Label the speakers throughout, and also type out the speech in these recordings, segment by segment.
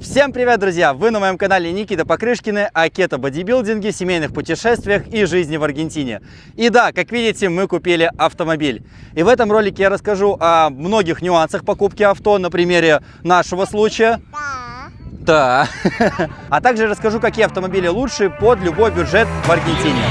Speaker 1: Всем привет, друзья! Вы на моем канале Никита Покрышкины о кето-бодибилдинге, семейных путешествиях и жизни в Аргентине. И да, как видите, мы купили автомобиль. И в этом ролике я расскажу о многих нюансах покупки авто на примере нашего случая. Да. А также расскажу, какие автомобили лучше под любой бюджет в Аргентине.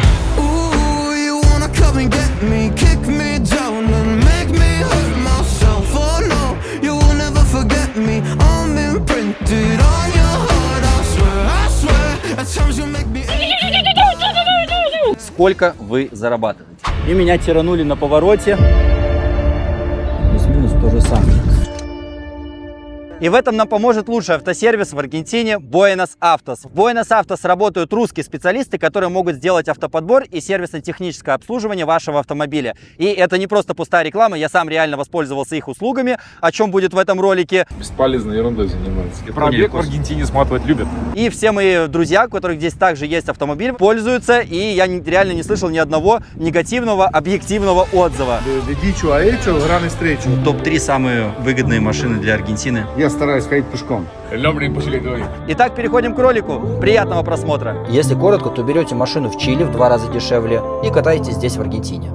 Speaker 1: Сколько вы зарабатываете? И меня тиранули на повороте. Плюс-минус то же самое. И в этом нам поможет лучший автосервис в Аргентине Buenos Autos. В Buenos Autos работают русские специалисты, которые могут сделать автоподбор и сервисно-техническое обслуживание вашего автомобиля. И это не просто пустая реклама, я сам реально воспользовался их услугами, о чем будет в этом ролике.
Speaker 2: Бесполезной ерундой занимаются. И пробег в Аргентине сматывать любят.
Speaker 1: И все мои друзья, у которых здесь также есть автомобиль, пользуются, и я реально не слышал ни одного негативного, объективного отзыва. Топ-3 самые выгодные машины для Аргентины.
Speaker 3: Я стараюсь ходить пешком.
Speaker 1: Итак, переходим к ролику. Приятного просмотра.
Speaker 4: Если коротко, то берете машину в Чили в 2 раза дешевле и катаетесь здесь в Аргентине.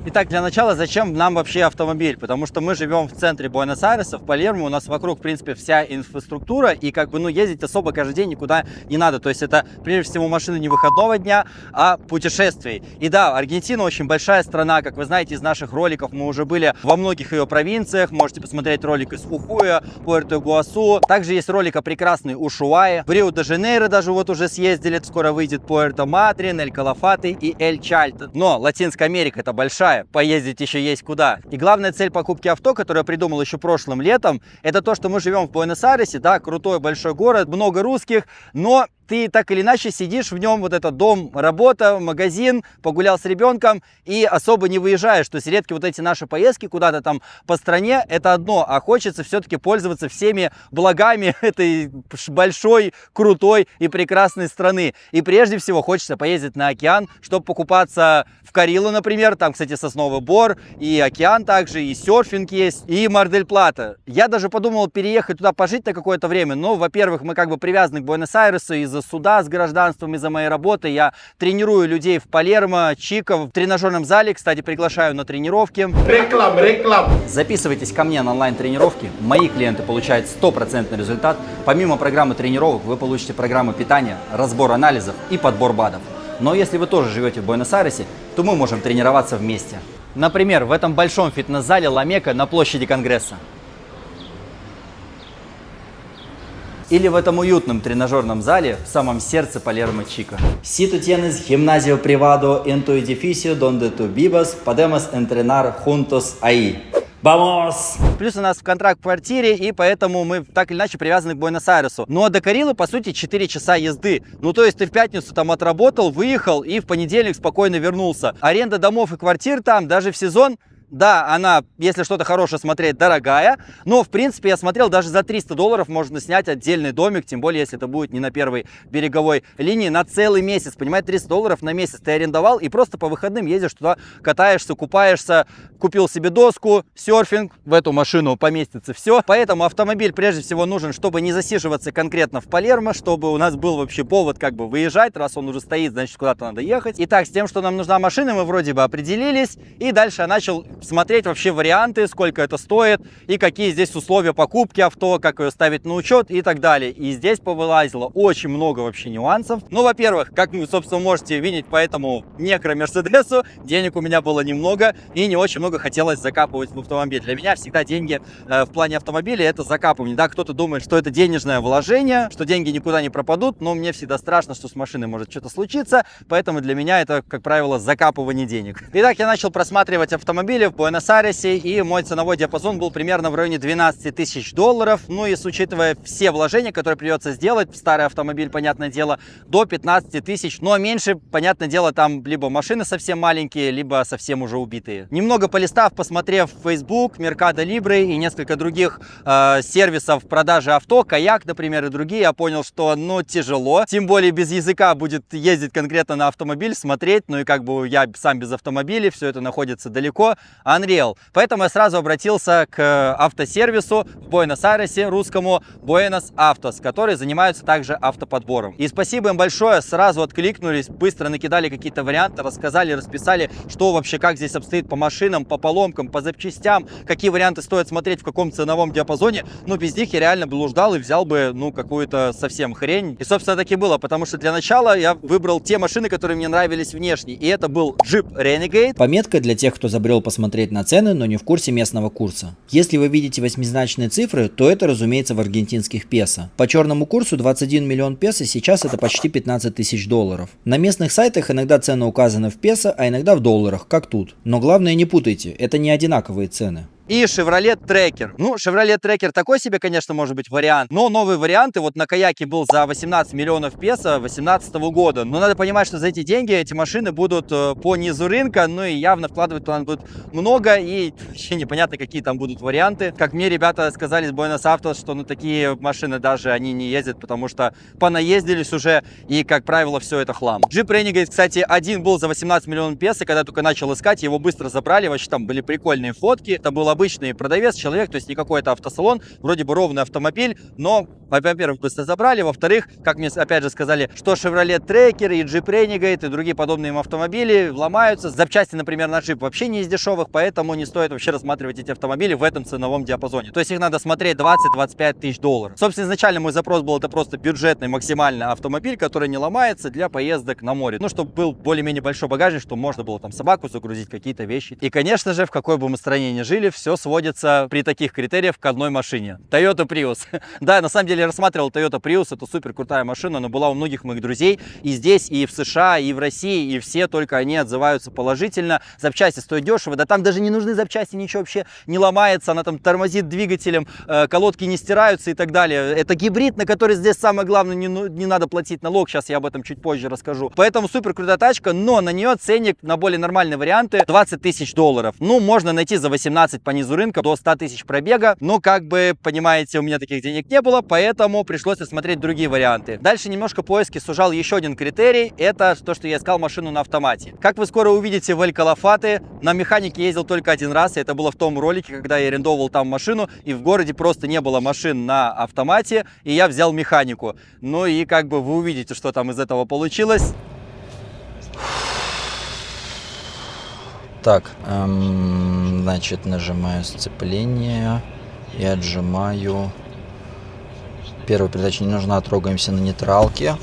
Speaker 1: Итак, для начала, зачем нам вообще автомобиль? Потому что мы живем в центре Буэнос-Айреса, в Палермо, у нас вокруг, в принципе, вся инфраструктура, и ездить особо каждый день никуда не надо. То есть это, прежде всего, машины не выходного дня, а путешествий. И да, Аргентина очень большая страна, как вы знаете из наших роликов, мы уже были во многих ее провинциях, можете посмотреть ролик из Хухуя, Пуэрто-Игуасу. Также есть ролик о прекрасной Ушуае, в Рио-де-Жанейро даже вот уже съездили, скоро выйдет Пуэрто-Матрин, Эль-Калафаты и Эль-Чальто. Но Латинская Америка это большая, поездить еще есть куда. И главная цель покупки авто, которую я придумал еще прошлым летом, это то, что мы живем в Буэнос-Айресе, да, крутой большой город, много русских, но ты так или иначе сидишь в нем, вот этот дом, работа, магазин, погулял с ребенком и особо не выезжаешь. То есть редки вот эти наши поездки куда-то там по стране, это одно, а хочется все-таки пользоваться всеми благами этой большой, крутой и прекрасной страны. И прежде всего хочется поездить на океан, чтобы покупаться в Карило, например, там, кстати, сосновый бор, и океан также, и серфинг есть, и Мар-дель-Плата. Я даже подумал переехать туда пожить на какое-то время, но, во-первых, мы как бы привязаны к Буэнос-Айресу из-за суда с гражданством, из-за моей работы. Я тренирую людей в Палермо, Чико, в тренажерном зале, кстати, приглашаю на тренировки. Реклам! Записывайтесь ко мне на онлайн-тренировки, мои клиенты получают 100% результат. Помимо программы тренировок вы получите программу питания, разбор анализов и подбор БАДов. Но если вы тоже живете в Буэнос-Айресе, то мы можем тренироваться вместе. Например, в этом большом фитнес-зале Ламека на площади Конгресса. Или в этом уютном тренажерном зале в самом сердце Палермо Чико. Si tú tienes gimnasio privado en tu edificio donde tú vivas, podemos entrenar juntos ahí. Vamos! Плюс у нас в контракт в квартире, и поэтому мы так или иначе привязаны к Буэнос-Айресу. Но до Карилы, по сути, 4 часа езды. Ну, то есть ты в пятницу там отработал, выехал и в понедельник спокойно вернулся. Аренда домов и квартир там даже в сезон, да, она, если что-то хорошее смотреть, дорогая, но, в принципе, я смотрел, даже за $300 можно снять отдельный домик, тем более, если это будет не на первой береговой линии, на целый месяц, понимаете, $300 на месяц ты арендовал и просто по выходным ездишь туда, катаешься, купаешься, купил себе доску, серфинг, в эту машину поместится все. Поэтому автомобиль прежде всего нужен, чтобы не засиживаться конкретно в Палермо, чтобы у нас был вообще повод как бы выезжать, раз он уже стоит, значит, куда-то надо ехать. Итак, с тем, что нам нужна машина, мы вроде бы определились, и дальше я начал смотреть вообще варианты, сколько это стоит и какие здесь условия покупки авто, как ее ставить на учет и так далее. И здесь повылазило очень много вообще нюансов. Ну, во-первых, как вы, собственно, можете видеть по этому некро-мерседесу, денег у меня было немного и не очень много хотелось закапывать в автомобиль. Для меня всегда деньги в плане автомобиля это закапывание. Да, кто-то думает, что это денежное вложение, что деньги никуда не пропадут, но мне всегда страшно, что с машиной может что-то случиться, поэтому для меня это, как правило, закапывание денег. Итак, я начал просматривать автомобили. Чили, в Буэнос-Айресе, и мой ценовой диапазон был примерно в районе 12 тысяч долларов. Ну и с учитывая все вложения, которые придется сделать в старый автомобиль, понятное дело, до 15 тысяч. Но меньше, понятное дело, там либо машины совсем маленькие, либо совсем уже убитые. Немного полистав, посмотрев Facebook, Mercado Libre и несколько других сервисов продажи авто, Каяк, например, и другие, я понял, что, ну, тяжело. Тем более без языка будет ездить конкретно на автомобиль, смотреть. Ну и как бы я сам без автомобиля, все это находится далеко. Unreal. Поэтому я сразу обратился к автосервису в Буэнос-Айресе, русскому Buenos Autos, которые занимаются также автоподбором. И спасибо им большое, сразу откликнулись, быстро накидали какие-то варианты, рассказали, расписали, что вообще, как здесь обстоит по машинам, по поломкам, по запчастям, какие варианты стоит смотреть, в каком ценовом диапазоне. Ну, без них я реально блуждал и взял бы, ну, какую-то совсем хрень. И, собственно, так и было, потому что для начала я выбрал те машины, которые мне нравились внешне. И это был Jeep Renegade.
Speaker 4: Пометка для тех, кто забрел посмотреть на цены, но не в курсе местного курса. Если вы видите восьмизначные цифры, то это, разумеется, в аргентинских песо. По черному курсу 21 миллион песо сейчас это почти 15 тысяч долларов. На местных сайтах иногда цены указаны в песо, а иногда в долларах, как тут. Но главное, не путайте, это не одинаковые цены.
Speaker 1: И Chevrolet Tracker. Ну, Chevrolet Tracker такой себе, конечно, может быть вариант, но новые варианты, вот на Каяке был за 18 миллионов песо 2018 года. Но надо понимать, что за эти деньги эти машины будут по низу рынка, ну и явно вкладывать туда будет много, и вообще непонятно, какие там будут варианты. Как мне ребята сказали с Buenos Autos, что ну такие машины даже они не ездят, потому что понаездились уже, и, как правило, все это хлам. Jeep Renegade, кстати, один был за 18 миллионов песо, когда я только начал искать, его быстро забрали, вообще там были прикольные фотки, это было обычный продавец, человек, то есть не какой-то автосалон, вроде бы ровный автомобиль, но, во-первых, быстро забрали, во-вторых, как мне опять же сказали, что Chevrolet Tracker и Jeep Renegade и другие подобные им автомобили ломаются, запчасти, например, на Jeep вообще не из дешевых, поэтому не стоит вообще рассматривать эти автомобили в этом ценовом диапазоне, то есть их надо смотреть 20-25 тысяч долларов. Собственно, изначально мой запрос был это просто бюджетный максимально автомобиль, который не ломается для поездок на море, ну, чтобы был более-менее большой багажник, чтобы можно было там собаку загрузить, какие-то вещи. И, конечно же, в какой бы мы стране ни жили, все сводится при таких критериях к одной машине. Toyota Prius. Да, на самом деле я рассматривал Toyota Prius, это супер крутая машина, но была у многих моих друзей и здесь, и в США, и в России, и все только они отзываются положительно. Запчасти стоят дешево, да там даже не нужны запчасти, ничего вообще не ломается, она там тормозит двигателем, колодки не стираются и так далее. Это гибрид, на который здесь самое главное не надо платить налог, сейчас я об этом чуть позже расскажу. Поэтому супер крутая тачка, но на нее ценник на более нормальные варианты 20 тысяч долларов. Ну, можно найти за 18 по низу рынка до 100 тысяч пробега, но, как бы, понимаете, у меня таких денег не было, поэтому пришлось рассмотреть другие варианты. Дальше немножко поиски сужал еще один критерий, это то, что я искал машину на автомате. Как вы скоро увидите в Эль-Калафате, на механике ездил только один раз, и это было в том ролике, когда я арендовал там машину, и в городе просто не было машин на автомате, и я взял механику. Ну и, как бы, вы увидите, что там из этого получилось.
Speaker 4: Так, значит, нажимаю сцепление и отжимаю. Первая передача не нужна, трогаемся на нейтралке.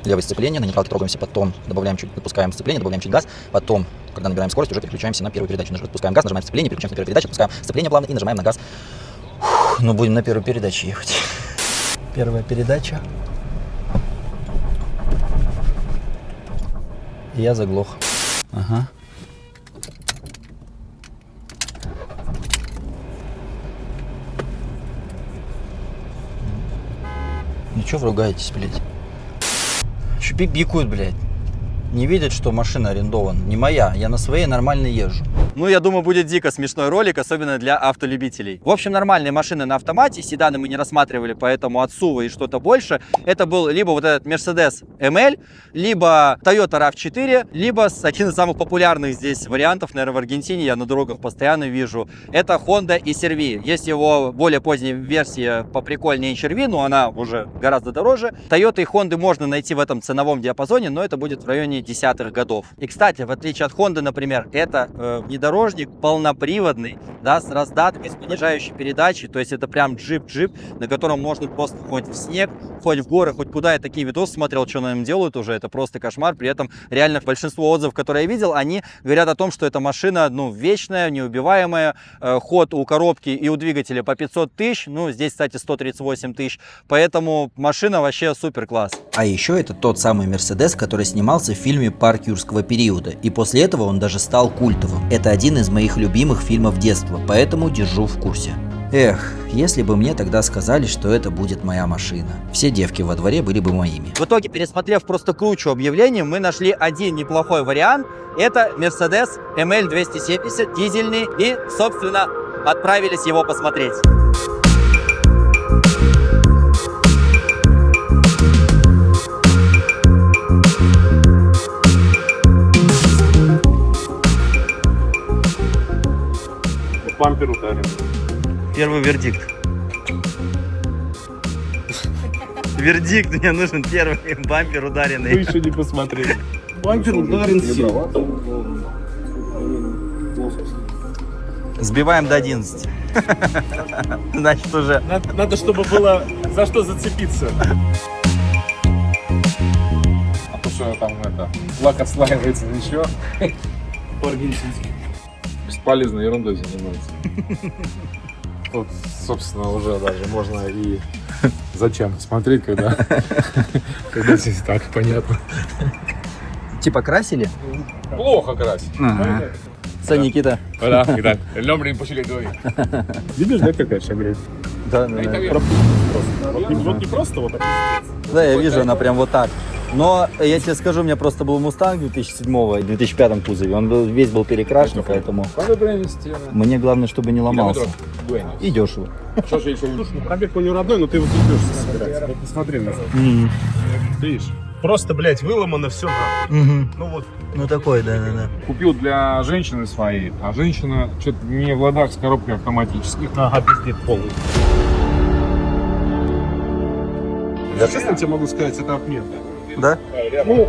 Speaker 4: Левое сцепление, на нейтралке трогаемся, потом добавляем чуть, отпускаем сцепление, добавляем чуть газ, потом, когда набираем скорость, уже переключаемся на первую передачу. Отпускаем газ, нажимаем сцепление, переключаемся на первую передачу, отпускаем сцепление плавно и нажимаем на газ. Ну, будем на первой передаче ехать. Первая передача. Я заглох. Ага. Ну чё вы ругаетесь, блядь? Чё пипикают, блядь? Не видят, что машина арендована. Не моя, я на своей нормально езжу.
Speaker 1: Ну, я думаю, будет дико смешной ролик, особенно для автолюбителей. В общем, нормальные машины на автомате, седаны мы не рассматривали, поэтому от SUV и что-то больше. Это был либо вот этот Mercedes ML, либо Toyota RAV4, либо один из самых популярных здесь вариантов, наверное, в Аргентине, я на дорогах постоянно вижу, это Honda HR-V. Есть его более поздняя версия поприкольнее HR-V, но она уже гораздо дороже. Toyota и Honda можно найти в этом ценовом диапазоне, но это будет в районе десятых годов. И, кстати, в отличие от Honda, например, это внедорожник полноприводный, да, с раздаткой, с понижающей передачей, то есть это прям джип, на котором можно просто хоть в снег, хоть в горы, хоть куда. Я такие видосы смотрел, что на нем делают уже, это просто кошмар. При этом реально большинство отзывов, которые я видел, они говорят о том, что эта машина, ну, вечная, неубиваемая, ход у коробки и у двигателя по 500 тысяч, ну, здесь, кстати, 138 тысяч, поэтому машина вообще супер класс.
Speaker 4: А еще это тот самый Mercedes, который снимался в фильме «Парк юрского периода», и после этого он даже стал культовым. Это один из моих любимых фильмов детства, поэтому держу в курсе. Эх, если бы мне тогда сказали, что это будет моя машина. Все девки во дворе были бы моими.
Speaker 1: В итоге, пересмотрев просто кучу объявлений, мы нашли один неплохой вариант. Это Mercedes ML270 дизельный. И, собственно, отправились его посмотреть.
Speaker 2: Бампер ударен.
Speaker 1: Первый вердикт. Вердикт, мне нужен первый бампер ударенный.
Speaker 2: Вы еще не посмотрели.
Speaker 3: Бампер ударен сильно.
Speaker 1: Сбиваем до 11. Значит, уже...
Speaker 3: Надо, чтобы было за что зацепиться.
Speaker 2: А то, что там это, лак отслаивается, ничего.
Speaker 3: По-аргентински.
Speaker 2: Бесполезной ерундой занимается. Тут, собственно, уже даже можно и зачем смотреть, когда здесь так понятно.
Speaker 1: Типа красили?
Speaker 2: Плохо красить.
Speaker 1: Что, Никита?
Speaker 2: Да, итак, el nombre imposible de hoy.
Speaker 3: Видишь, да, какая шагрень?
Speaker 1: Да,
Speaker 3: Вот не просто вот так.
Speaker 1: Да, я вижу, она прям вот так. Но я тебе скажу, у меня просто был Мустанг 2007 и 2005 кузове. Он весь был перекрашен, поэтому мне главное, чтобы не ломался. И дешево.
Speaker 2: Что же еще?
Speaker 3: Слушай, ну пробег у него родной, но ты его тут собираться. Вот посмотри на это. Видишь? Просто, блядь, выломано все нахуй. Ну вот.
Speaker 1: Ну такой, да.
Speaker 2: Купил для женщины своей, а женщина что-то не в ладах с коробкой автоматических.
Speaker 3: Ага, пиздит полный. Я честно тебе могу сказать, это отменно.
Speaker 1: Да?
Speaker 3: Ну,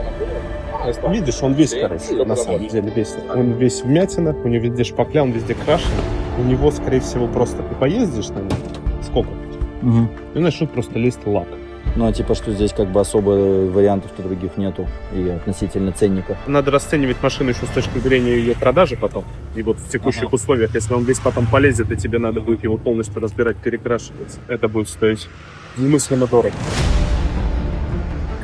Speaker 3: видишь, он весь, короче, на самом деле весь. Он весь вмятина, у него везде шпакля, он везде крашен. У него, скорее всего, просто ты поездишь на нем, сколько? И начнут просто лезть лак.
Speaker 1: Ну а типа что здесь как бы особо вариантов-то других нету и относительно ценника.
Speaker 3: Надо расценивать машину еще с точки зрения ее продажи потом. И вот в текущих условиях, если он весь потом полезет, и тебе надо будет его полностью разбирать, перекрашивать, это будет стоить немыслимо дорого.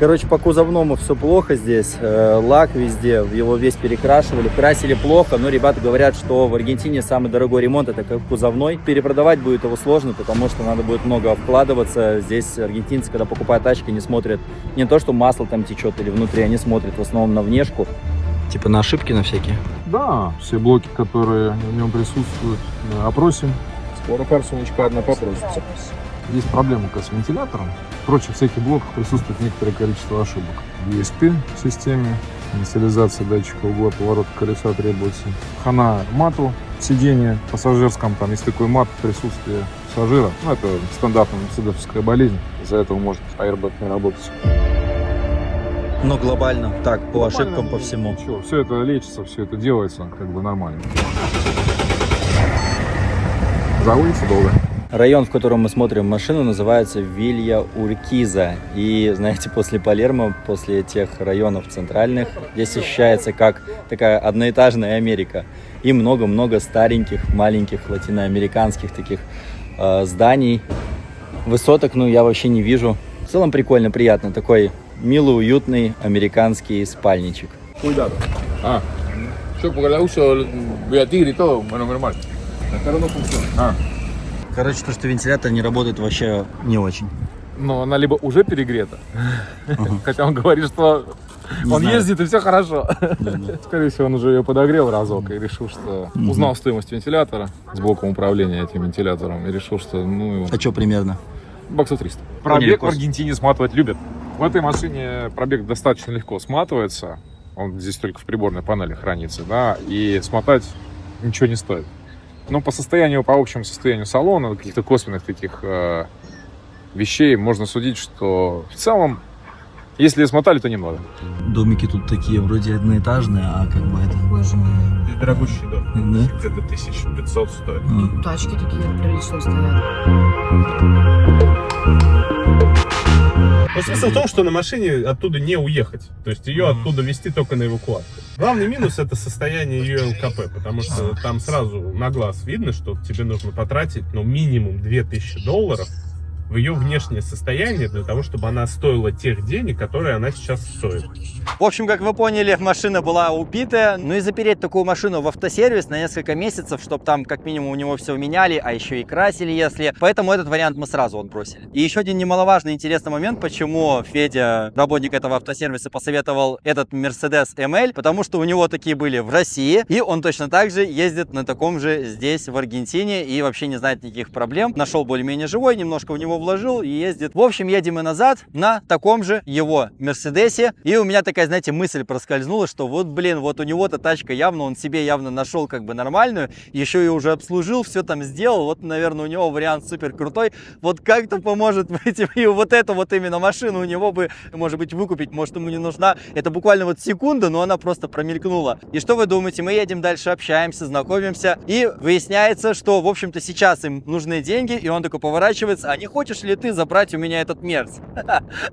Speaker 1: Короче, по кузовному все плохо здесь. Лак везде, его весь перекрашивали. Красили плохо, но ребята говорят, что в Аргентине самый дорогой ремонт это как кузовной. Перепродавать будет его сложно, потому что надо будет много вкладываться. Здесь аргентинцы, когда покупают тачки, не смотрят не то, что масло там течет или внутри, они смотрят в основном на внешку. Типа на ошибки на всякие?
Speaker 2: Да, все блоки, которые в нем присутствуют, мы опросим. Скоро парсунечка одна попросится. Есть проблема с вентилятором. В прочих всяких блоках присутствует некоторое количество ошибок. ESP в системе, инициализация датчика угла поворота колеса требуется. Хана мату сиденья пассажирском, там есть такой мат присутствия пассажира. Ну, это стандартная мерседесовская болезнь. Из-за этого может аэрбэк не работать.
Speaker 1: Но глобально, так, по ошибкам, по всему.
Speaker 2: Ничего, все это лечится, все это делается как бы нормально. Заводится долго.
Speaker 1: Район, в котором мы смотрим машину, называется Вилья Уркиза. И, знаете, после Палермо, после тех районов центральных, здесь ощущается как такая одноэтажная Америка. И много-много стареньких, маленьких латиноамериканских таких зданий. Высоток, ну, я вообще не вижу. В целом прикольно, приятно. Такой милый, уютный американский спальничек.
Speaker 2: Cuidado. Yo porque la uso Beatriz y todo, bueno, normal. Pero no funciona.
Speaker 1: Короче, то, что вентилятор не работает, вообще не очень.
Speaker 2: Но она либо уже перегрета, хотя он говорит, что он ездит и все хорошо. Скорее всего, он уже ее подогрел разок и решил, что узнал стоимость вентилятора с блоком управления этим вентилятором и решил, что ну...
Speaker 1: А что примерно?
Speaker 2: Баксов 300. Пробег в Аргентине сматывать любят. В этой машине пробег достаточно легко сматывается. Он здесь только в приборной панели хранится, да, и смотать ничего не стоит. Но по состоянию, по общему состоянию салона, каких-то косвенных таких вещей можно судить, что в целом, если смотали, то немного.
Speaker 1: Домики тут такие, вроде одноэтажные, а как бы это...
Speaker 5: Боже мой.
Speaker 3: Дорогущий, да.
Speaker 1: Да?
Speaker 3: Где-то 1500 стоит.
Speaker 5: Тачки такие прилично стоят.
Speaker 3: Но смысл в том, что на машине оттуда не уехать. То есть ее оттуда везти только на эвакуацию. Главный минус — это состояние ее ЛКП, потому что там сразу на глаз видно, что тебе нужно потратить минимум $2000 в ее внешнее состояние для того, чтобы она стоила тех денег, которые она сейчас стоит.
Speaker 1: В общем, как вы поняли, машина была убитая. Ну и запереть такую машину в автосервис на несколько месяцев, чтобы там как минимум у него все меняли, а еще и красили, если. Поэтому этот вариант мы сразу отбросили. И еще один немаловажный интересный момент, почему Федя, работник этого автосервиса, посоветовал этот Mercedes ML, потому что у него такие были в России, и он точно так же ездит на таком же здесь, в Аргентине, и вообще не знает никаких проблем. Нашел более-менее живой, немножко в него вложил и ездит. В общем, едем мы назад на таком же его Мерседесе, и у меня такая, знаете, мысль проскользнула, что вот, блин, вот у него-то тачка явно, он себе явно нашел как бы нормальную, еще и уже обслужил, все там сделал, вот, наверное, у него вариант супер крутой, вот как-то поможет быть, и вот эту вот именно машину у него бы, может быть, выкупить, может, ему не нужна, это буквально вот секунда, но она просто промелькнула. И что вы думаете, мы едем дальше, общаемся, знакомимся, и выясняется, что, в общем-то, сейчас им нужны деньги, и он такой поворачивается, а не хочешь ли ты забрать у меня этот Мерс?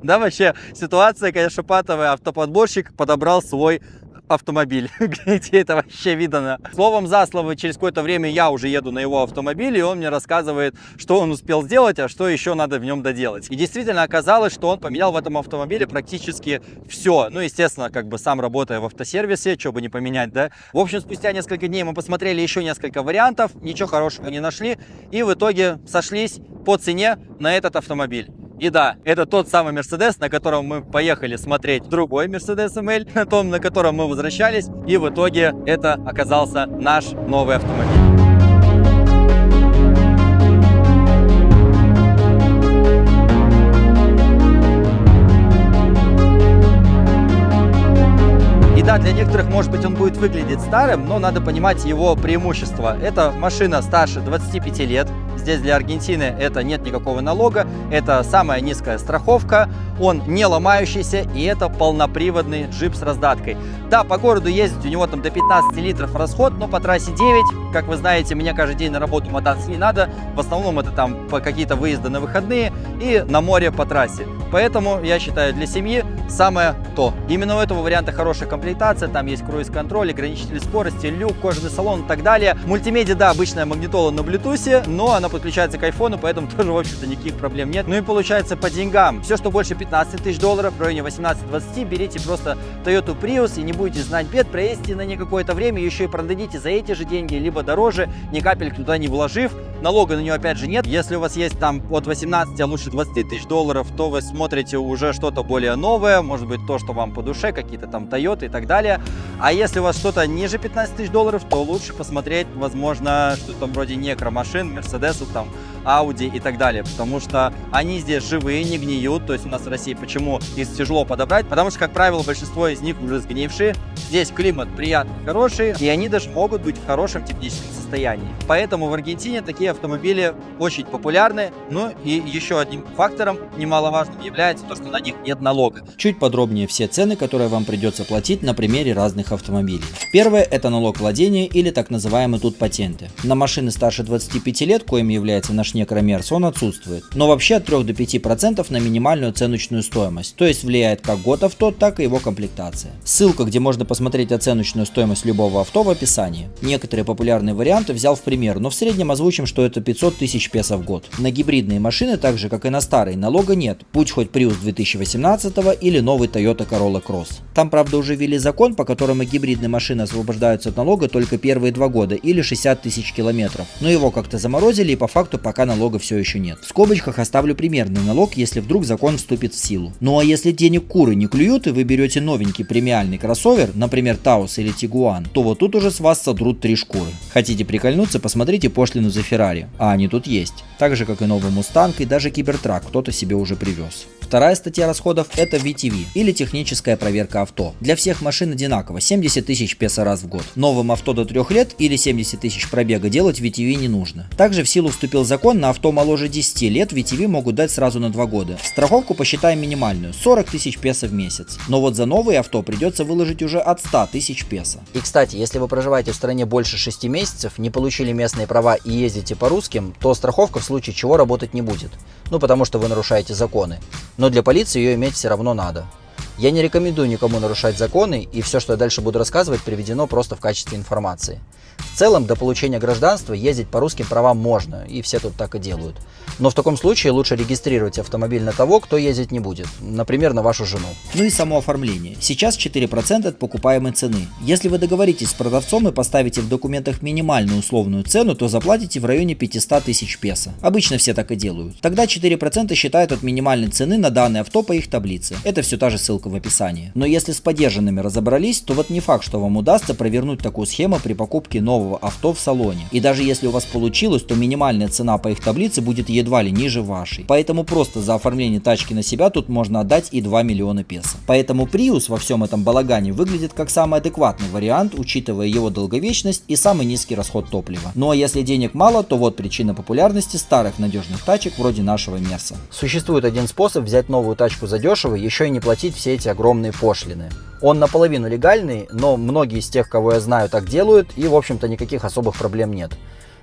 Speaker 1: Да, вообще, ситуация, конечно, патовая, автоподборщик подобрал свой автомобиль. Где это вообще видано? Словом за слово, через какое-то время я уже еду на его автомобиле, и он мне рассказывает, что он успел сделать, а что еще надо в нем доделать. И действительно оказалось, что он поменял в этом автомобиле практически все. Ну, естественно, как бы сам работая в автосервисе, что бы не поменять, да? В общем, спустя несколько дней мы посмотрели еще несколько вариантов, ничего хорошего не нашли, и в итоге сошлись по цене на этот автомобиль. И да, это тот самый Mercedes, на котором мы поехали смотреть другой Mercedes ML, на том, на котором мы возвращались, и в итоге это оказался наш новый автомобиль. И да, для некоторых, может быть, он будет выглядеть старым, но надо понимать его преимущества. Эта машина старше 25 лет. Здесь для Аргентины это нет никакого налога, это самая низкая страховка, он не ломающийся, и это полноприводный джип с раздаткой. Да, по городу ездить у него там до 15 литров расход, но по трассе 9, как вы знаете, мне каждый день на работу мотаться не надо, в основном это там по какие-то выезды на выходные и на море по трассе. Поэтому, я считаю, для семьи самое то. Именно у этого варианта хорошая комплектация, там есть круиз-контроль, ограничители скорости, люк, кожаный салон и так далее. Мультимедиа, да, обычная магнитола на Bluetooth, но она подключается к айфону, поэтому тоже, в общем-то, никаких проблем нет. Ну и получается по деньгам. Все, что больше 15 тысяч долларов, в районе 18-20, берите просто Toyota Prius и не будете знать бед, проездите на ней какое-то время, еще и продадите за эти же деньги, либо дороже, ни капельки туда не вложив. Налога на нее опять же нет. Если у вас есть там от 18, а лучше 20 тысяч долларов, то вы смотрите уже что-то более новое, может быть то, что вам по душе, какие-то там Toyota и так далее. А если у вас что-то ниже 15 тысяч долларов, то лучше посмотреть, возможно, что-то вроде некромашин, Mercedes, там, Audi и так далее, потому что они здесь живые, не гниют. То есть у нас в России почему их тяжело подобрать? Потому что, как правило, большинство из них уже сгнившие. Здесь климат приятный, хороший, и они даже могут быть в хорошем техническом состоянии. Поэтому в Аргентине такие автомобили очень популярны. Ну и еще одним фактором немаловажным является то, что на них нет налога.
Speaker 4: Чуть подробнее все цены, которые вам придется платить на примере разных автомобилей. Первое – это налог владения или так называемые тут патенты. На машины старше 25 лет, коим является наш некромерс, он отсутствует. Но вообще от 3 до 5% на минимальную оценочную стоимость. То есть влияет как год авто, так и его комплектация. Ссылка, где можно посмотреть оценочную стоимость любого авто, в описании. Некоторые популярные варианты взял в пример, но в среднем озвучим, что это 500 тысяч песо в год. На гибридные машины, так же как и на старые, налога нет. Будь хоть Prius 2018 или новый Toyota Corolla Cross. Там, правда, уже ввели закон, по которому гибридные машины освобождаются от налога только первые 2 года или 60 тысяч километров. Но его как-то заморозили, и по факту пока налога все еще нет. В скобочках оставлю примерный налог, если вдруг закон вступит в силу. Ну а если денег куры не клюют, и вы берете новенький премиальный кроссовер, например Taos или Tiguan, то вот тут уже с вас содрут 3 шкуры. Хотите прикольнуться, посмотрите пошлину за Ferrari, а они тут есть. Так же как и новый Mustang и даже Cybertruck кто-то себе уже привез. Вторая статья расходов – это VTV, или техническая проверка авто. Для всех машин одинаково, 70 тысяч песо раз в год. Новым авто до 3 лет или 70 тысяч пробега делать VTV не нужно. Также в силу вступил закон, на авто моложе 10 лет VTV могут дать сразу на 2 года. Страховку посчитаем минимальную – 40 тысяч песо в месяц. Но вот за новые авто придется выложить уже от 100 тысяч песо. И кстати, если вы проживаете в стране больше 6 месяцев, не получили местные права и ездите по русским, то страховка в случае чего работать не будет. Ну потому что вы нарушаете законы. Но для полиции ее иметь все равно надо. Я не рекомендую никому нарушать законы, и все, что я дальше буду рассказывать, приведено просто в качестве информации. В целом, до получения гражданства ездить по русским правам можно, и все тут так и делают. Но в таком случае лучше регистрировать автомобиль на того, кто ездить не будет, например, на вашу жену. Ну и само оформление. Сейчас 4% от покупаемой цены. Если вы договоритесь с продавцом и поставите в документах минимальную условную цену, то заплатите в районе 500 тысяч песо. Обычно все так и делают. Тогда 4% считают от минимальной цены на данное авто по их таблице. Это все та же ссылка в описании. Но если с подержанными разобрались, то вот не факт, что вам удастся провернуть такую схему при покупке нового авто в салоне. И даже если у вас получилось, то минимальная цена по их таблице будет едва ли ниже вашей. Поэтому просто за оформление тачки на себя тут можно отдать и 2 миллиона песо. Поэтому Prius во всем этом балагане выглядит как самый адекватный вариант, учитывая его долговечность и самый низкий расход топлива. Ну а если денег мало, то вот причина популярности старых надежных тачек вроде нашего Мерса. Существует один способ взять новую тачку задешево, еще и не платить все эти огромные пошлины. Он наполовину легальный, но многие из тех, кого я знаю, так делают, и в общем-то никаких особых проблем нет.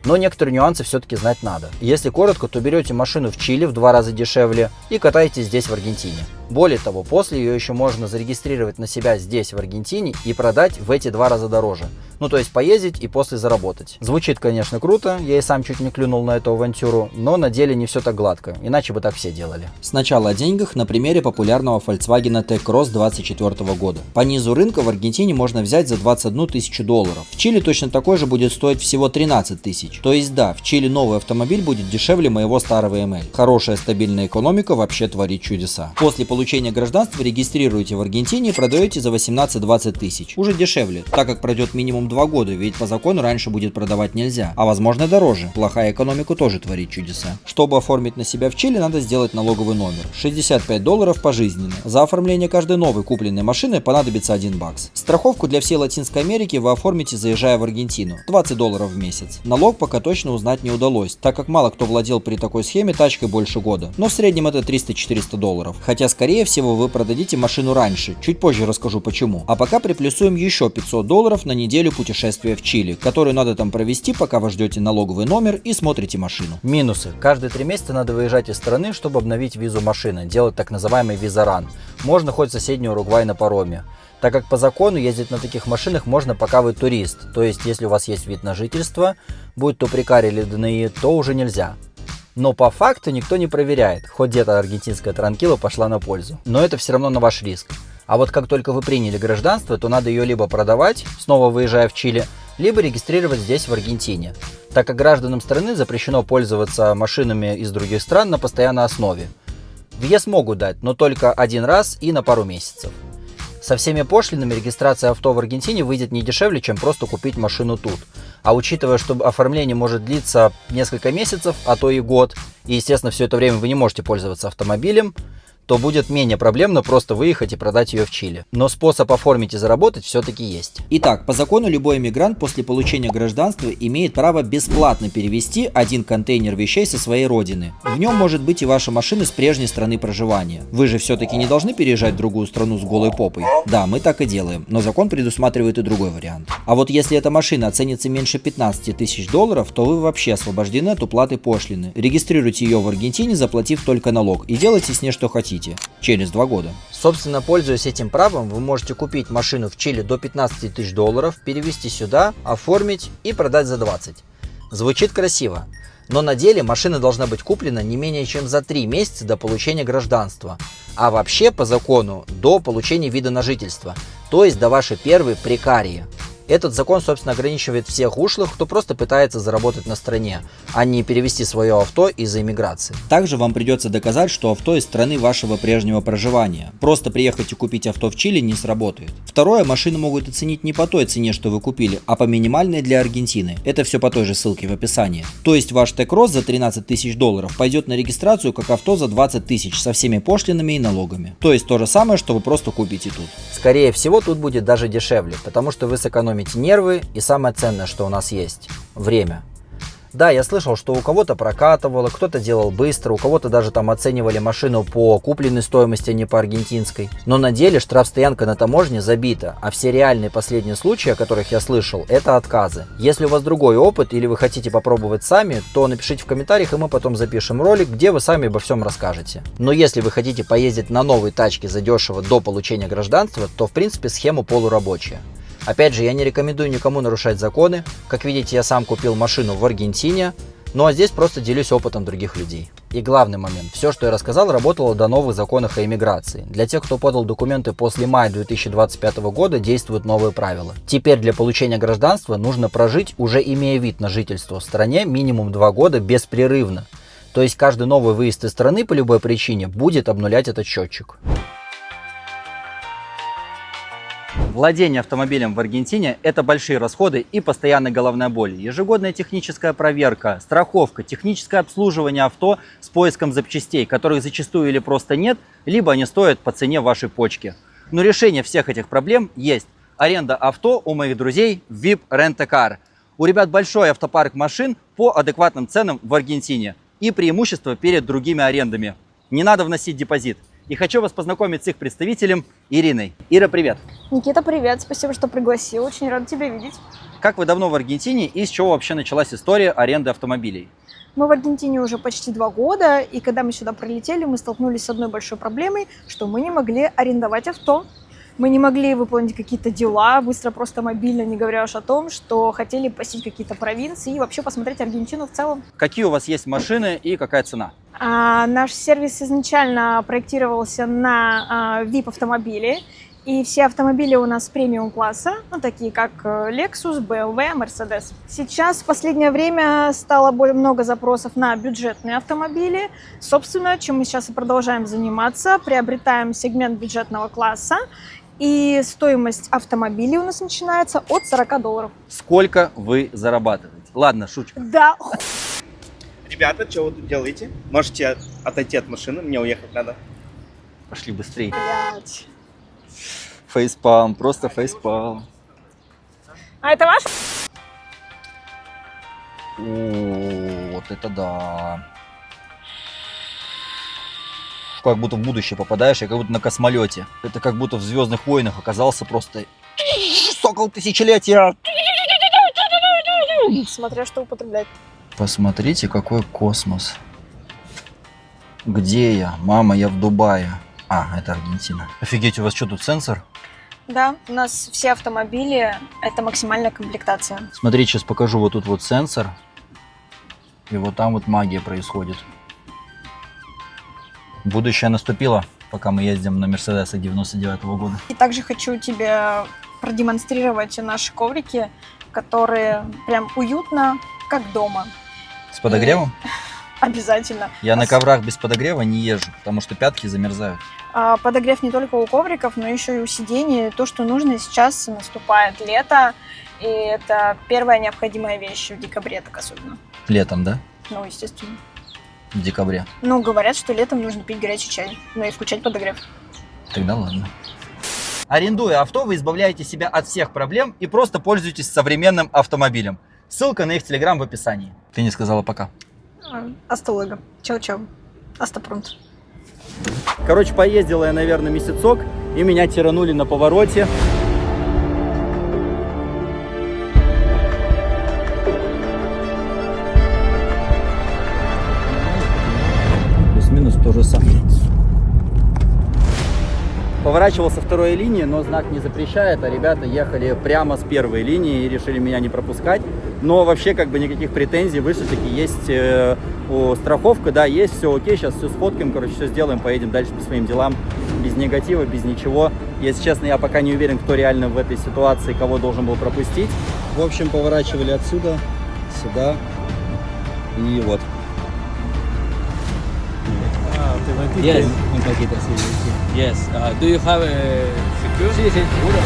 Speaker 4: Но некоторые нюансы все-таки знать надо. Если коротко, то берете машину в Чили в 2 раза дешевле и катаетесь здесь в Аргентине. Более того, после ее еще можно зарегистрировать на себя здесь в Аргентине и продать в эти 2 раза дороже. Ну то есть поездить и после заработать. Звучит, конечно, круто, я и сам чуть не клюнул на эту авантюру, но на деле не все так гладко, иначе бы так все делали. Сначала о деньгах на примере популярного Volkswagen T-Cross 24 года. По низу рынка в Аргентине можно взять за 21 тысячу долларов. В Чили точно такой же будет стоить всего 13 тысяч. То есть да, в Чили новый автомобиль будет дешевле моего старого ML. Хорошая стабильная экономика вообще творит чудеса. После получения гражданства регистрируете в Аргентине и продаете за 18-20 тысяч. Уже дешевле, так как пройдет минимум 2 года, ведь по закону раньше будет продавать нельзя. А возможно дороже. Плохая экономика тоже творит чудеса. Чтобы оформить на себя в Чили, надо сделать налоговый номер. 65 долларов пожизненно. За оформление каждой новой купленной машины понадобится 1 бакс. Страховку для всей Латинской Америки вы оформите, заезжая в Аргентину. 20 долларов в месяц. Налог пока точно узнать не удалось, так как мало кто владел при такой схеме тачкой больше года. Но в среднем это 300-400 долларов. Хотя скорее всего вы продадите машину раньше. Чуть позже расскажу почему. А пока приплюсуем еще 500 долларов на неделю путешествия в Чили, которую надо там провести, пока вы ждете налоговый номер и смотрите машину. Минусы. Каждые 3 месяца надо выезжать из страны, чтобы обновить визу машины, делать так называемый визаран. Можно хоть в соседний Уругвай на пароме. Так как по закону ездить на таких машинах можно, пока вы турист. То есть, если у вас есть вид на жительство, будь то прикари или ДНИ, то уже нельзя. Но по факту никто не проверяет, хоть где-то аргентинская транкила пошла на пользу. Но это все равно на ваш риск. А вот как только вы приняли гражданство, то надо ее либо продавать, снова выезжая в Чили, либо регистрировать здесь в Аргентине, так как гражданам страны запрещено пользоваться машинами из других стран на постоянной основе. Въезд могут дать, но только 1 раз и на пару месяцев. Со всеми пошлинами регистрация авто в Аргентине выйдет не дешевле, чем просто купить машину тут. А учитывая, что оформление может длиться несколько месяцев, а то и год, и естественно все это время вы не можете пользоваться автомобилем, то будет менее проблемно просто выехать и продать ее в Чили. Но способ оформить и заработать все-таки есть. Итак, по закону любой иммигрант после получения гражданства имеет право бесплатно перевезти 1 контейнер вещей со своей родины. В нем может быть и ваша машина с прежней страны проживания. Вы же все-таки не должны переезжать в другую страну с голой попой. Да, мы так и делаем, но закон предусматривает и другой вариант. А вот если эта машина оценится меньше 15 тысяч долларов, то вы вообще освобождены от уплаты пошлины. Регистрируйте ее в Аргентине, заплатив только налог, и делайте с ней что хотите. Через 2 года. Собственно, пользуясь этим правом, вы можете купить машину в Чили до 15 тысяч долларов, перевезти сюда, оформить и продать за 20. Звучит красиво, но на деле машина должна быть куплена не менее чем за 3 месяца до получения гражданства, а вообще по закону до получения вида на жительство, то есть до вашей первой прекарии. Этот закон, собственно, ограничивает всех ушлых, кто просто пытается заработать на стране, а не перевести свое авто из-за иммиграции. Также вам придется доказать, что авто из страны вашего прежнего проживания. Просто приехать и купить авто в Чили не сработает. Второе, машины могут оценить не по той цене, что вы купили, а по минимальной для Аргентины. Это все по той же ссылке в описании. То есть ваш T-Cross за 13 тысяч долларов пойдет на регистрацию как авто за 20 тысяч со всеми пошлинами и налогами. То есть то же самое, что вы просто купите тут. Скорее всего, тут будет даже дешевле, потому что вы сэкономите нервы и самое ценное, что у нас есть – время. Да, я слышал, что у кого-то прокатывало, кто-то делал быстро, у кого-то даже там оценивали машину по купленной стоимости, а не по аргентинской. Но на деле штрафстоянка на таможне забита, а все реальные последние случаи, о которых я слышал, это отказы. Если у вас другой опыт или вы хотите попробовать сами, то напишите в комментариях, и мы потом запишем ролик, где вы сами обо всем расскажете. Но если вы хотите поездить на новой тачке задешево до получения гражданства, то в принципе схема полурабочая. Опять же, я не рекомендую никому нарушать законы. Как видите, я сам купил машину в Аргентине. Ну а здесь просто делюсь опытом других людей. И главный момент. Все, что я рассказал, работало до новых законов о иммиграции. Для тех, кто подал документы после мая 2025 года, действуют новые правила. Теперь для получения гражданства нужно прожить, уже имея вид на жительство в стране, минимум 2 года беспрерывно. То есть каждый новый выезд из страны по любой причине будет обнулять этот счетчик.
Speaker 1: Владение автомобилем в Аргентине – это большие расходы и постоянная головная боль. Ежегодная техническая проверка, страховка, техническое обслуживание авто с поиском запчастей, которых зачастую или просто нет, либо они стоят по цене вашей почки. Но решение всех этих проблем есть. Аренда авто у моих друзей VIP Rent-A-Car. У ребят большой автопарк машин по адекватным ценам в Аргентине и преимущество перед другими арендами. Не надо вносить депозит. И хочу вас познакомить с их представителем Ириной. Ира, привет!
Speaker 6: Никита, привет! Спасибо, что пригласил. Очень рада тебя видеть.
Speaker 1: Как вы давно в Аргентине и с чего вообще началась история аренды автомобилей?
Speaker 6: Мы в Аргентине уже почти 2 года, и когда мы сюда прилетели, мы столкнулись с одной большой проблемой, что мы не могли арендовать авто. Мы не могли выполнить какие-то дела быстро, просто мобильно, не говоря уж о том, что хотели посетить какие-то провинции и вообще посмотреть Аргентину в целом.
Speaker 1: Какие у вас есть машины и какая цена?
Speaker 6: Наш сервис изначально проектировался на VIP-автомобили, и все автомобили у нас премиум-класса, ну, такие как Lexus, BMW, Mercedes. Сейчас в последнее время стало более много запросов на бюджетные автомобили. Собственно, чем мы сейчас и продолжаем заниматься, приобретаем сегмент бюджетного класса, и стоимость автомобилей у нас начинается от $40.
Speaker 1: Сколько вы зарабатываете? Ладно, шучка.
Speaker 6: Да.
Speaker 7: Ребята, что вы тут делаете? Можете отойти от машины, мне уехать надо.
Speaker 1: Пошли быстрее.
Speaker 6: Блять.
Speaker 1: Фейспалм, просто фейспалм.
Speaker 6: А это ваш?
Speaker 4: О, вот это да. Как будто в будущее попадаешь, я как будто на космолете. Это как будто в «Звездных войнах» оказался просто сокол тысячелетия.
Speaker 6: Смотря что употреблять.
Speaker 4: Посмотрите, какой космос. Где я? Мама, я в Дубае. А, это Аргентина. Офигеть, у вас что, тут сенсор?
Speaker 6: Да, у нас все автомобили – это максимальная комплектация.
Speaker 4: Смотрите, сейчас покажу. Вот тут вот сенсор. И вот там вот магия происходит. Будущее наступило, пока мы ездим на Мерседесах 99-го года.
Speaker 6: И также хочу тебе продемонстрировать наши коврики, которые прям уютно, как дома.
Speaker 4: С подогревом?
Speaker 6: Обязательно.
Speaker 4: Я на коврах без подогрева не езжу, потому что пятки замерзают.
Speaker 6: Подогрев не только у ковриков, но еще и у сидений. То, что нужно сейчас, наступает лето, и это первая необходимая вещь в декабре, так особенно.
Speaker 4: Летом, да?
Speaker 6: Ну, естественно.
Speaker 4: В декабре.
Speaker 6: Ну, говорят, что летом нужно пить горячий чай, ну и включать подогрев.
Speaker 4: Тогда ладно.
Speaker 1: Арендуя авто, вы избавляете себя от всех проблем и просто пользуетесь современным автомобилем. Ссылка на их телеграм в описании.
Speaker 4: Ты не сказала пока.
Speaker 6: Аста луга. Чао-чао. Аста пронто.
Speaker 1: Короче, поездила я, наверное, месяцок, и меня тиранули на повороте. Плюс-минус то же самое. Поворачивал со второй линии, но знак не запрещает, а ребята ехали прямо с первой линии и решили меня не пропускать. Но вообще как бы никаких претензий выше, таки есть страховка, да, есть, все окей, сейчас все сфоткаем, короче, все сделаем, поедем дальше по своим делам, без негатива, без ничего. Если честно, я пока не уверен, кто реально в этой ситуации, кого должен был пропустить. В общем, поворачивали отсюда, сюда и вот.
Speaker 8: Yes. Yes. Do you have a security? Sí, seguro.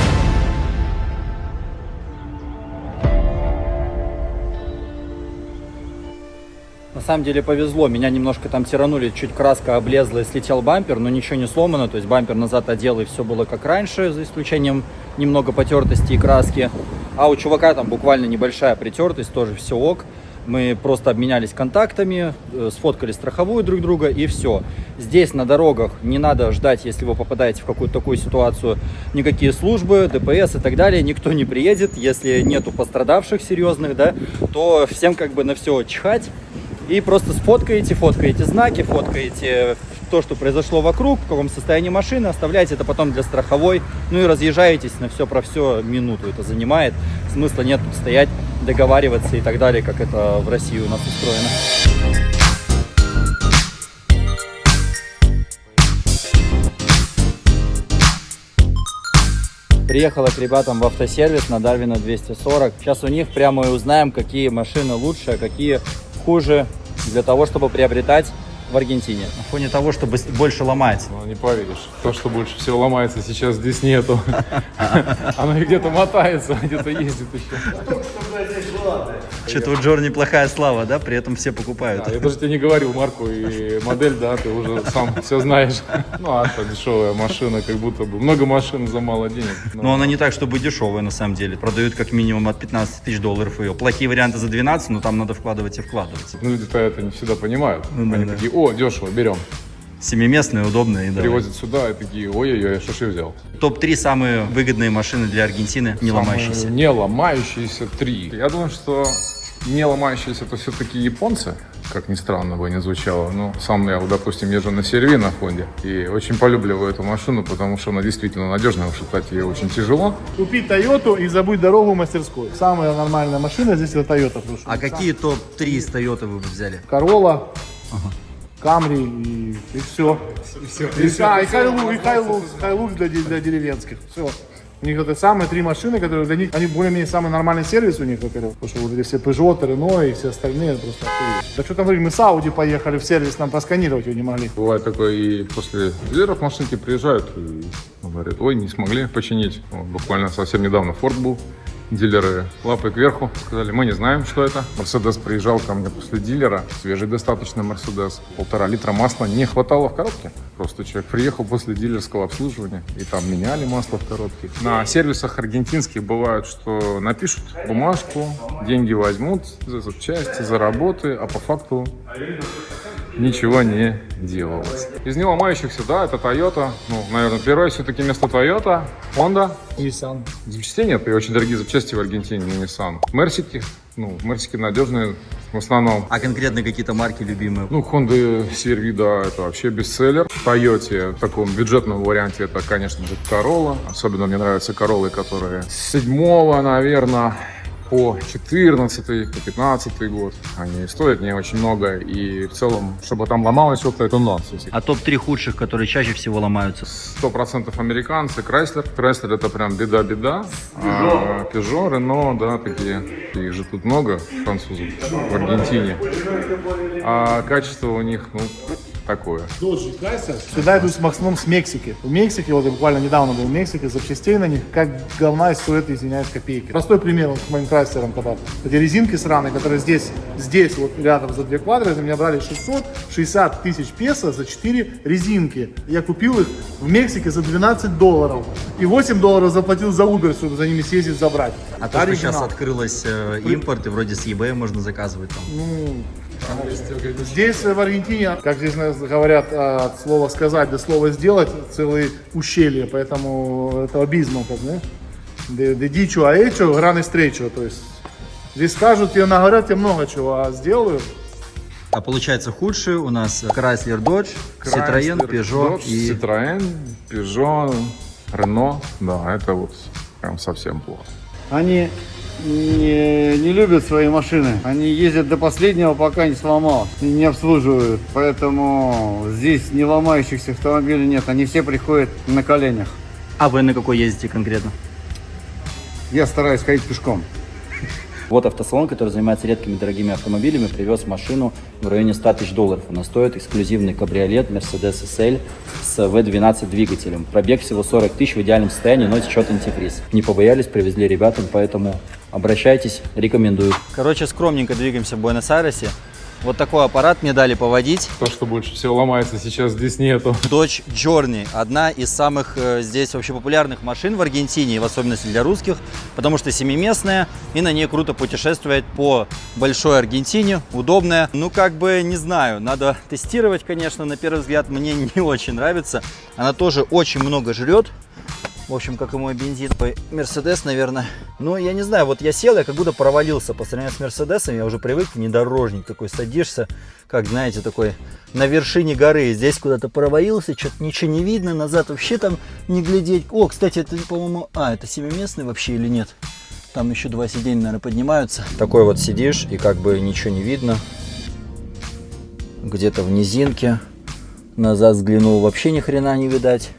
Speaker 1: На самом деле повезло, меня немножко там тиранули, чуть краска облезла и слетел бампер, но ничего не сломано, то есть бампер назад одел и все было как раньше, за исключением немного потертости и краски. А у чувака там буквально небольшая притертость, тоже все ок. Мы просто обменялись контактами, сфоткали страховую друг друга и все. Здесь на дорогах не надо ждать, если вы попадаете в какую-то такую ситуацию, никакие службы, ДПС и так далее, никто не приедет. Если нету пострадавших серьезных, да, то всем как бы на все чихать. И просто фоткаете знаки, фоткаете то, что произошло вокруг, в каком состоянии машины, оставляете это потом для страховой, ну и разъезжаетесь на все про все, минуту это занимает. Смысла нет стоять, договариваться и так далее, как это в России у нас устроено. Приехала к ребятам в автосервис на Дарвина 240. Сейчас у них прямо и узнаем, какие машины лучше, а какие хуже, для того, чтобы приобретать в Аргентине. На фоне того, что больше ломается.
Speaker 2: Ну, не поверишь. То, что больше всего ломается, сейчас здесь нету. Оно где-то мотается, где-то ездит еще.
Speaker 1: Что-то у Джор неплохая слава, да? При этом все покупают.
Speaker 2: Я даже тебе не говорил марку и модель, да, ты уже сам все знаешь. Ну, а это дешевая машина, как будто бы. Много машин за мало денег.
Speaker 1: Но она не так, чтобы дешевая на самом деле. Продают как минимум от 15 тысяч долларов ее. Плохие варианты за 12, но там надо вкладывать и вкладывать.
Speaker 2: Ну, люди-то это не всегда понимают.
Speaker 1: Ну,
Speaker 2: они
Speaker 1: да.
Speaker 2: такие: о, дешево, берем.
Speaker 1: Семиместные, удобные. Да.
Speaker 2: Привозят сюда и такие: ой-ой-ой, что ж я взял?
Speaker 1: Топ-3 самые выгодные машины для Аргентины, не ломающиеся.
Speaker 2: Не ломающиеся 3. Я думаю, что не ломающиеся это все-таки японцы, как ни странно бы не звучало. Ну, сам я, допустим, езжу на CR-V на Хонде и очень полюбливаю эту машину, потому что она действительно надежная, ушатать ее очень тяжело.
Speaker 9: Купи Тойоту и забудь дорогу в мастерской. Самая нормальная машина здесь это Тойота.
Speaker 1: А какие топ-3 из Тойоты вы бы взяли?
Speaker 9: Королла, Камри и все. И Хайлукс для деревенских. Все. У них это самые 3 машины, которые для них, они более-менее самый нормальный сервис у них, во-первых. Потому что вот эти все Peugeot, Renault и все остальные просто охуеть. Да что там говорить, мы с Audi поехали в сервис, нам просканировать его не могли.
Speaker 2: Бывает такое, и после дилеров машинки приезжают и говорят: ой, не смогли починить. Вот, буквально совсем недавно Ford был. Дилеры лапой кверху сказали: мы не знаем, что это. Мерседес приезжал ко мне после дилера, свежий достаточно Мерседес. 1,5 литра масла не хватало в коробке. Просто человек приехал после дилерского обслуживания, и там меняли масло в коробке. На сервисах аргентинских бывает, что напишут бумажку, деньги возьмут за запчасти, за работы, а по факту ничего не делалось. Из неломающихся, да, это Toyota. Ну, наверное, первое все-таки место Toyota, Honda,
Speaker 9: Nissan.
Speaker 2: Запчастей нет, и очень дорогие запчасти в Аргентине, не Nissan. Мерсики, ну, Мерсики надежные в основном.
Speaker 1: А конкретно какие-то марки любимые?
Speaker 2: Ну, Honda CR-V, да, это вообще бестселлер. В Toyota в таком бюджетном варианте это, конечно же, Corolla. Особенно мне нравятся Corolla, которые с 7-го, наверное, по 14-й, по 15-й год. Они стоят не очень много, и в целом, чтобы там ломалось, вот это нонсенс.
Speaker 1: А топ-3 худших, которые чаще всего ломаются?
Speaker 2: 100% американцы. Chrysler. Chrysler это прям беда-беда. Peugeot, Renault, да, такие. Их же тут много, французов, в Аргентине. А качество у них, ну, такое.
Speaker 9: Dodge и Chrysler всегда идут в основном с Мексики. В Мексике, вот я буквально недавно был в Мексике, запчастей на них как говна стоит, извиняюсь, копейки. Простой пример вот с моим Chrysler'ом, когда эти резинки сраные, которые здесь вот рядом за 2 квадраты, меня брали 660 тысяч песо за 4 резинки. Я купил их в Мексике за $12. И $8 заплатил за Uber, чтобы за ними съездить забрать.
Speaker 1: А то, что сейчас открылось импорт, и вроде с eBay можно заказывать там.
Speaker 9: Ну, здесь, в Аргентине, как здесь говорят, от слова сказать до слова сделать, целые ущелья, поэтому это абизм, как, да? De dicho a hecho, gran estrecho, то есть здесь скажут тебе, наговорят тебе много чего, а сделают.
Speaker 1: А получается худшие у нас Chrysler, Dodge, Citroёn, Peugeot
Speaker 2: Dodge,
Speaker 1: и...
Speaker 2: Citroёn, Peugeot, Renault. Да, это вот прям совсем плохо.
Speaker 10: Они не любят свои машины. Они ездят до последнего, пока не сломалось. И не обслуживают. Поэтому здесь не ломающихся автомобилей нет. Они все приходят на коленях.
Speaker 1: А вы на какой ездите конкретно?
Speaker 10: Я стараюсь ходить пешком.
Speaker 1: Вот автосалон, который занимается редкими дорогими автомобилями, привез машину в районе 100 тысяч долларов. Она стоит эксклюзивный кабриолет Mercedes SL с V12 двигателем. Пробег всего 40 тысяч, в идеальном состоянии, но течет антифриз. Не побоялись, привезли ребятам, поэтому обращайтесь, рекомендую. Короче, скромненько двигаемся в Буэнос-Айресе. Вот такой аппарат мне дали поводить.
Speaker 2: То, что больше всего ломается, сейчас здесь нету.
Speaker 1: Dodge Journey. Одна из самых здесь вообще популярных машин в Аргентине, в особенности для русских, потому что семиместная, и на ней круто путешествовать по большой Аргентине, удобная. Ну, как бы, не знаю, надо тестировать, конечно, на первый взгляд мне не очень нравится. Она тоже очень много жрет. В общем, как и мой бензин. Мерседес, наверное. Но я не знаю, вот я сел, я как будто провалился по сравнению с Мерседесом. Я уже привык, внедорожник такой, садишься, как, знаете, такой на вершине горы. Здесь куда-то провалился, что-то ничего не видно, назад вообще там не глядеть. О, кстати, это, по-моему, это семиместный вообще или нет? Там еще 2 сиденья, наверное, поднимаются. Такой вот сидишь, и как бы ничего не видно. Где-то в низинке. Назад взглянул, вообще ни хрена не видать.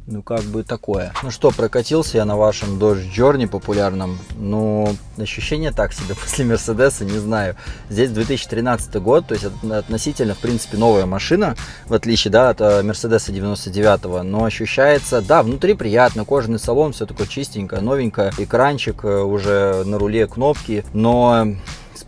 Speaker 1: Ну, как бы такое. Ну что, прокатился я на вашем Dodge Journey популярном. Ну, ощущение так себе после Мерседеса, не знаю. Здесь 2013 год, то есть относительно, в принципе, новая машина, в отличие, да, от Мерседеса 99-го. Но ощущается, да, внутри приятно, кожаный салон, все такое чистенькое, новенькое. Экранчик, уже на руле кнопки, но...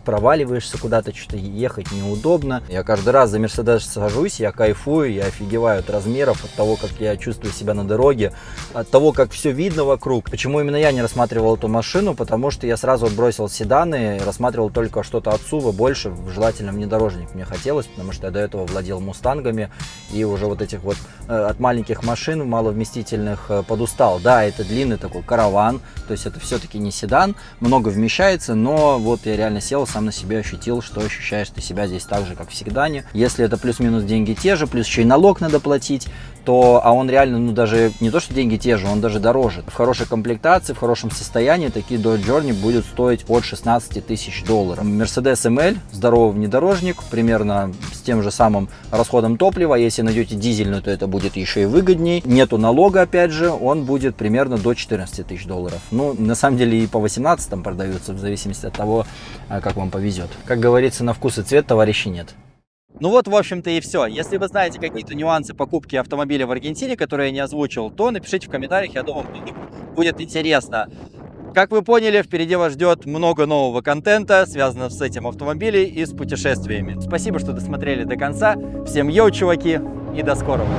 Speaker 1: проваливаешься куда-то, что-то ехать неудобно. Я каждый раз за Мерседес сажусь, я кайфую, я офигеваю от размеров, от того, как я чувствую себя на дороге, от того, как все видно вокруг. Почему именно я не рассматривал эту машину? Потому что я сразу отбросил седаны, рассматривал только что-то от SUV, больше, желательно внедорожник мне хотелось, потому что я до этого владел мустангами и уже вот этих вот от маленьких машин маловместительных подустал. Да, это длинный такой караван, то есть это все-таки не седан, много вмещается, но вот я реально сел, сам на себе ощутил, что ощущаешь ты себя здесь так же, как в седане. Если это плюс-минус деньги те же, плюс еще и налог надо платить, то, а он реально, ну даже не то, что деньги те же, он даже дороже. В хорошей комплектации, в хорошем состоянии такие Dodge Journey будут стоить от 16 тысяч долларов. Mercedes ML, здоровый внедорожник, примерно с тем же самым расходом топлива. Если найдете дизельную, то это будет еще и выгодней. Нету налога, опять же, он будет примерно до 14 тысяч долларов. Ну, на самом деле и по 18 там продаются, в зависимости от того, как вам повезет. Как говорится, на вкус и цвет товарищей нет. Ну вот, в общем-то, и все. Если вы знаете какие-то нюансы покупки автомобиля в Аргентине, которые я не озвучил, то напишите в комментариях, я думаю, будет интересно. Как вы поняли, впереди вас ждет много нового контента, связанного с этим автомобилем и с путешествиями. Спасибо, что досмотрели до конца. Всем йоу, чуваки, и до скорого.